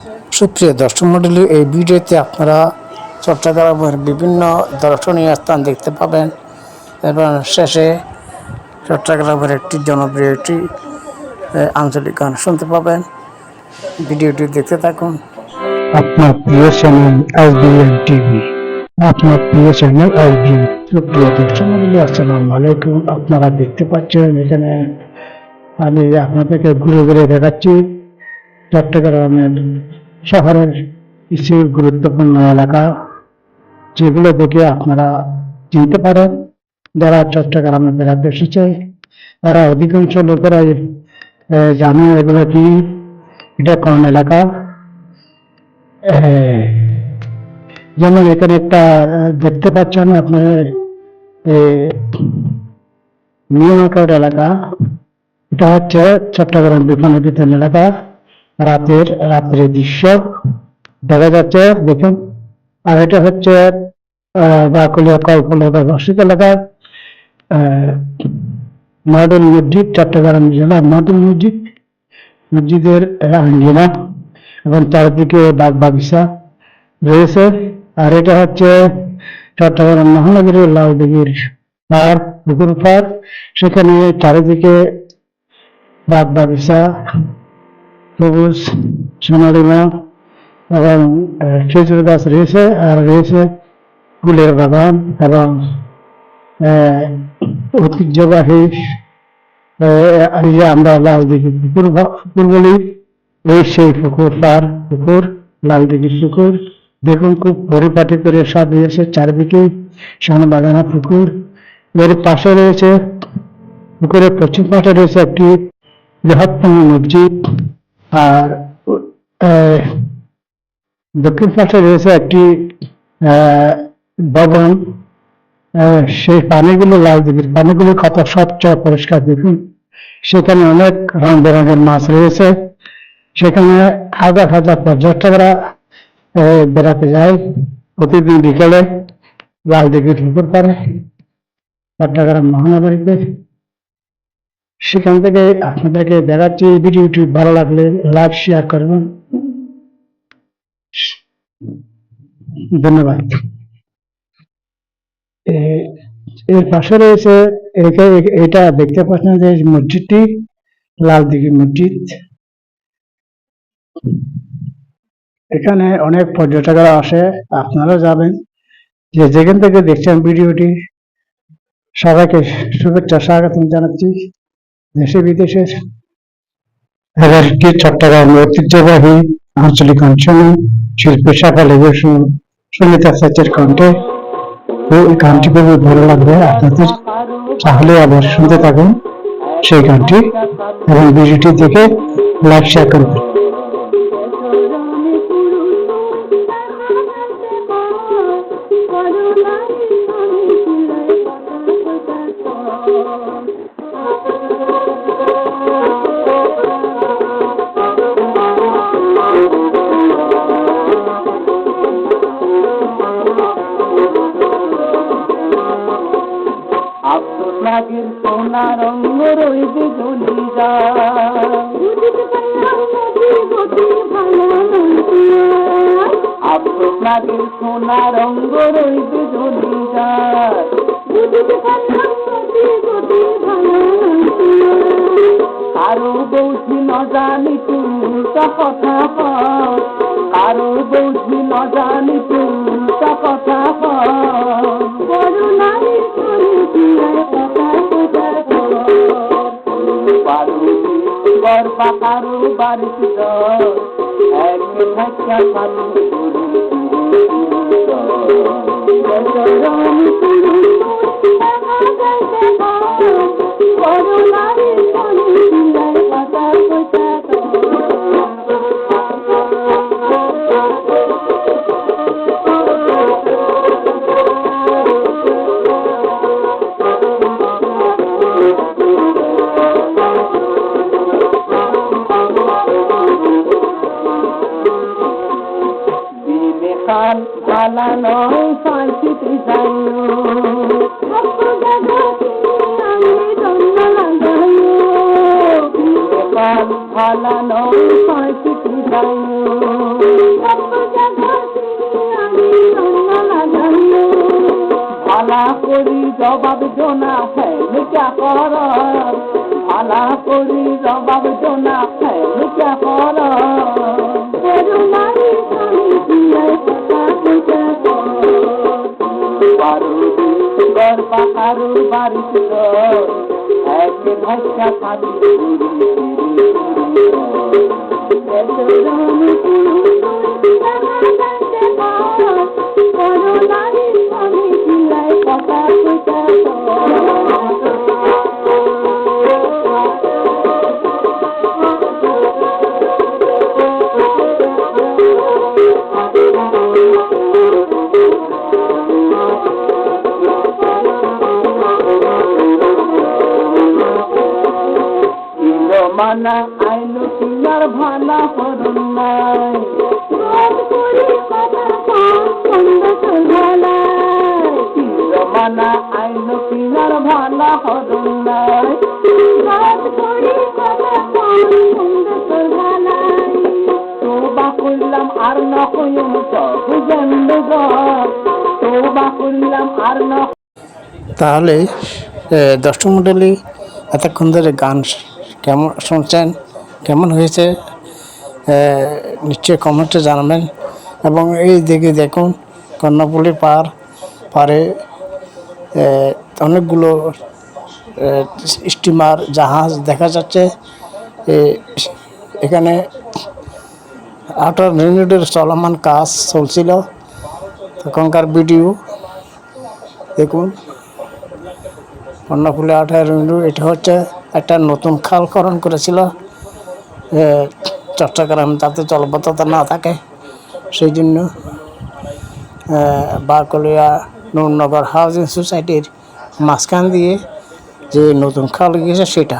সুপ্রিয় দর্শক মণ্ডলী, এই ভিডিওতে আপনারা চট্টগ্রামের বিভিন্ন দর্শনীয় স্থান দেখতে পাবেন এবং শেষে চট্টগ্রামের একটি জনপ্রিয় একটি আঞ্চলিক গান শুনতে পাবেন। ভিডিওটি দেখতে থাকুন। আপনার প্রিয় চ্যানেল SBN টিভি, আপনার প্রিয় চ্যানেল SBN। সুপ্রিয় দর্শক মণ্ডলী, আসসালামু আলাইকুম। আপনারা দেখতে পাচ্ছেন এখানে আমি আপনাদেরকে ঘুরে ঘুরে দেখাচ্ছি চট্টগ্রামের শহরের কিছু গুরুত্বপূর্ণ এলাকা, যেগুলো দেখে আপনারা চিনতে পারেন। যারা চট্টগ্রামে বেড়াতে এসেছে তারা অধিকাংশ লোকেরাই জানে এগুলো কি, এটা কোন এলাকা। যেমন এখানে একটা দেখতে পাচ্ছেন আপনার নিয়মাকার এলাকা। এটা হচ্ছে চট্টগ্রাম বিমানবন্দর এলাকা। রাত্রের দৃশ্য দেখা যাচ্ছে, দেখুন। আর এটা হচ্ছে বাকুলিয়া কল্পলতা মসজিদ এলাকার মডেল মসজিদ, চট্টগ্রাম জেলার মডেল মসজিদ। মসজিদের আঙ্গিনা এবং চারিদিকে বাগ বাগিচা রয়েছে। আর এটা হচ্ছে চট্টগ্রাম মহানগরীর লাউদিঘির পার্ক, পুকুর পার্ক। সেখানে চারিদিকে বাগ বাগিচা, সবুজ সোনালিমা এবং খেজুর গাছ রয়েছে। আর রয়েছে ফুলের বাগান এবং ঐতিহ্যবাহী আমরা লাউদিঘির পুকুর বলি, এই সেই পুকুর পার, পুকুর লালদিঘির পুকুর। দেখুন খুব পরিপাটি করে সাজিয়েছে চারিদিকে বাগানা পুকুর। এর পাশে রয়েছে, পুকুরের পশ্চিম পাশে রয়েছে একটি বৃহত্তম মসজিদ। আর দক্ষিণ পাশে রয়েছে একটি ভবন। সেই পানিগুলো লালদিঘির পানিগুলো কত স্বচ্ছ পরিষ্কার দেখুন। সেখানে অনেক রং বেরঙের মাছ রয়েছে। সেখানে হাজার হাজার পর্যটকরা বেড়াতে যায় প্রতিদিন বিকেলে লালদিঘির পুকুর পাড়ে চট্টগ্রাম মহানগরীতে। সেখান থেকে আপনাদেরকে দেখাচ্ছি। ভিডিওটি ভালো লাগলে লাইক শেয়ার করবেন। ধন্যবাদ। এর পাশে রয়েছে এটা দেখতে পাচ্ছেন যে মসজিদটি লালদিঘি মসজিদ। এখানে অনেক পর্যটকরা আসে, আপনারা যাবেন। যে যেখান থেকে দেখছেন ভিডিওটি, সবাইকে শুভেচ্ছা স্বাগতম জানাচ্ছি দেশে বিদেশে। চট্টগ্রাম ঐতিহ্যবাহী আঞ্চলিক অঞ্চল শিল্পী শাখা লেগেছে সুনিতা সেচের কণ্ঠে। এই গানটি খুবই ভালো লাগবে আপনাদের, তাহলে আবার শুনতে থাকুন সেই গানটি এবং ভিডিওটি দেখে লাইক শেয়ার করবেন। লাগের সোনা রঙ রইবে জ্বলি যায়, আফসোস লাগের সোনা রঙ রইবে জ্বলি যায়। কারো বৌঝি ন জানি তুলটা কথা কও, কারো বৌঝি ন জানি তুলটা কথা কও। কারো বাড়িতে এক থাকা পানি ভালা নয় শান্তিতে যাই, ভালা নয় শান্তি বাড়িতে যাই ভালা করি জবাব জোনা ফেলিকা কর ভালা করি জবাব জোনা ফেলিকা কর পাহাড়ু বাড়িতে এক ভাষা খালি মানা আইলো কিনার ভালা হরণ নাই মানা আইলো কিনার ভালা হরণ নাই তোবা করলাম আর না কইম বুঝেন তোবা করলাম আর না। তাহলে দর্শক মণ্ডলী এতক্ষণ ধরে গান কেমন শুনছেন, কেমন হয়েছে নিশ্চয়ই কমেন্টে জানাবেন। এবং এই দিকে দেখুন কর্ণফুলী পারে অনেকগুলো স্টিমার জাহাজ দেখা যাচ্ছে। এখানে আউটার ইউনিটের চলমান কাজ চলছিল, তখনকার ভিডিও দেখুন। কর্ণফুলী আউটার ইউনিট এটা হচ্ছে একটা নতুন খালকরণ করেছিল চট্টগ্রাম, যাতে জলবদ্ধতা না থাকে সেই জন্য বারকলিয়া নুরনগর হাউজিং সোসাইটির মাঝখান দিয়ে যে নতুন খাল গিয়েছে সেটা।